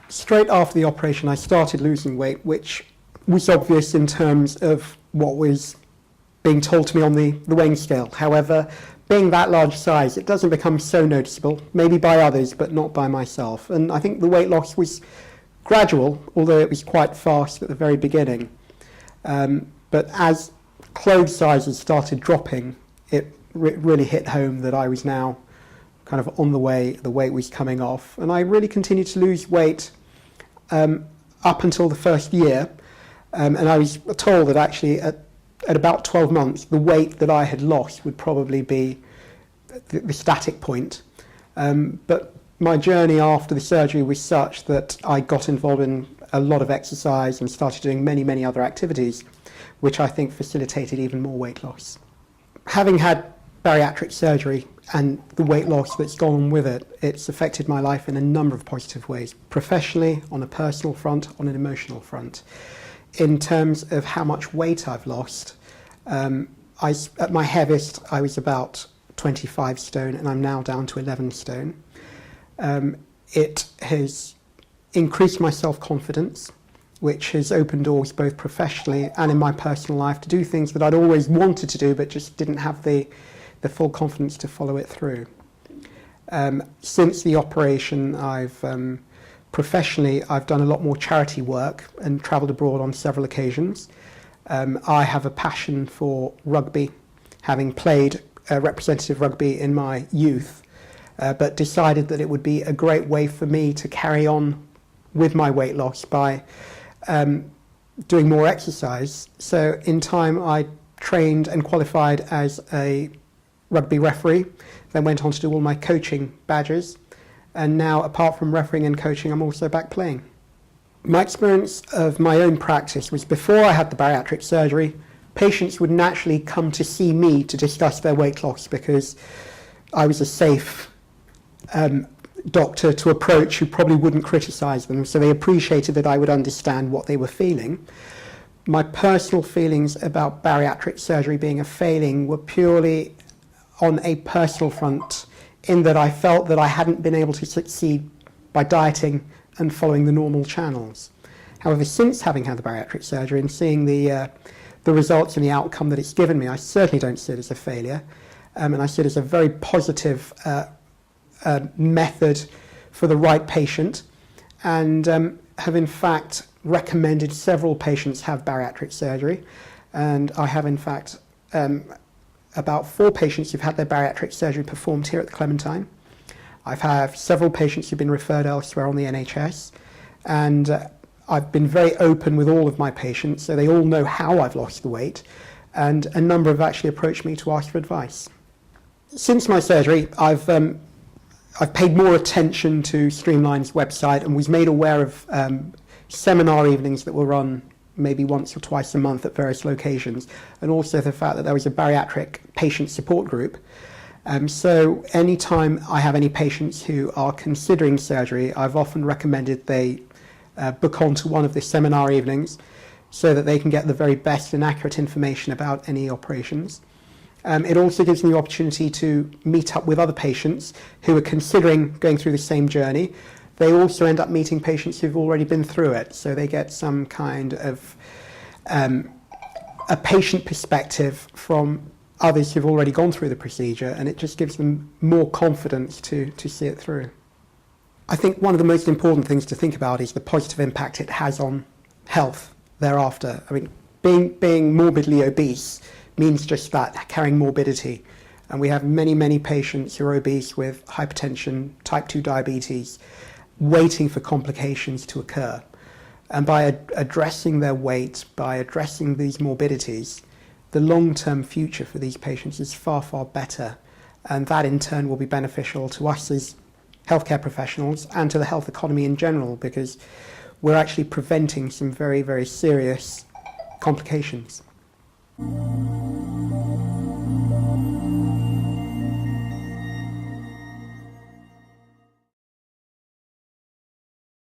straight after the operation I started losing weight, which was obvious in terms of what was being told to me on the weighing scale. However, being that large size, it doesn't become so noticeable, maybe by others, but not by myself. And I think the weight loss was gradual, although it was quite fast at the very beginning. But as clothes sizes started dropping, it really hit home that I was now kind of on the way, the weight was coming off. And I really continued to lose weight up until the first year. And I was told that actually at about 12 months, the weight that I had lost would probably be the static point. But my journey after the surgery was such that I got involved in a lot of exercise and started doing many, many other activities, which I think facilitated even more weight loss. Having had bariatric surgery and the weight loss that's gone on with it, it's affected my life in a number of positive ways, professionally, on a personal front, on an emotional front. In terms of how much weight I've lost, at my heaviest I was about 25 stone and I'm now down to 11 stone. It has increased my self-confidence, which has opened doors both professionally and in my personal life to do things that I'd always wanted to do but just didn't have the full confidence to follow it through. Since the operation, professionally, I've done a lot more charity work and travelled abroad on several occasions. I have a passion for rugby, having played representative rugby in my youth, but decided that it would be a great way for me to carry on with my weight loss by doing more exercise. So in time I trained and qualified as a rugby referee, then went on to do all my coaching badges. And now, apart from refereeing and coaching, I'm also back playing. My experience of my own practice was before I had the bariatric surgery, patients would naturally come to see me to discuss their weight loss because I was a safe doctor to approach who probably wouldn't criticise them, so they appreciated that I would understand what they were feeling. My personal feelings about bariatric surgery being a failing were purely on a personal front, in that I felt that I hadn't been able to succeed by dieting and following the normal channels. However, since having had the bariatric surgery and seeing the results and the outcome that it's given me, I certainly don't see it as a failure, and I see it as a very positive method for the right patient, and have in fact recommended several patients have bariatric surgery, and I have in fact about 4 patients who've had their bariatric surgery performed here at the Clementine. I've had several patients who've been referred elsewhere on the NHS, and I've been very open with all of my patients, so they all know how I've lost the weight, and a number have actually approached me to ask for advice. Since my surgery, I've paid more attention to Streamline's website and was made aware of seminar evenings that were run maybe once or twice a month at various locations, and also the fact that there was a bariatric patient support group. So anytime I have any patients who are considering surgery, I've often recommended they book onto one of the seminar evenings so that they can get the very best and accurate information about any operations. It also gives me the opportunity to meet up with other patients who are considering going through the same journey. They also end up meeting patients who've already been through it, so they get some kind of a patient perspective from others who've already gone through the procedure, and it just gives them more confidence to see it through. I think one of the most important things to think about is the positive impact it has on health thereafter. I mean, being morbidly obese means just that, carrying morbidity. And we have many, many patients who are obese with hypertension, type 2 diabetes, waiting for complications to occur. And by addressing their weight, by addressing these morbidities, the long-term future for these patients is far, far better. And that in turn will be beneficial to us as healthcare professionals and to the health economy in general, because we're actually preventing some very, very serious complications.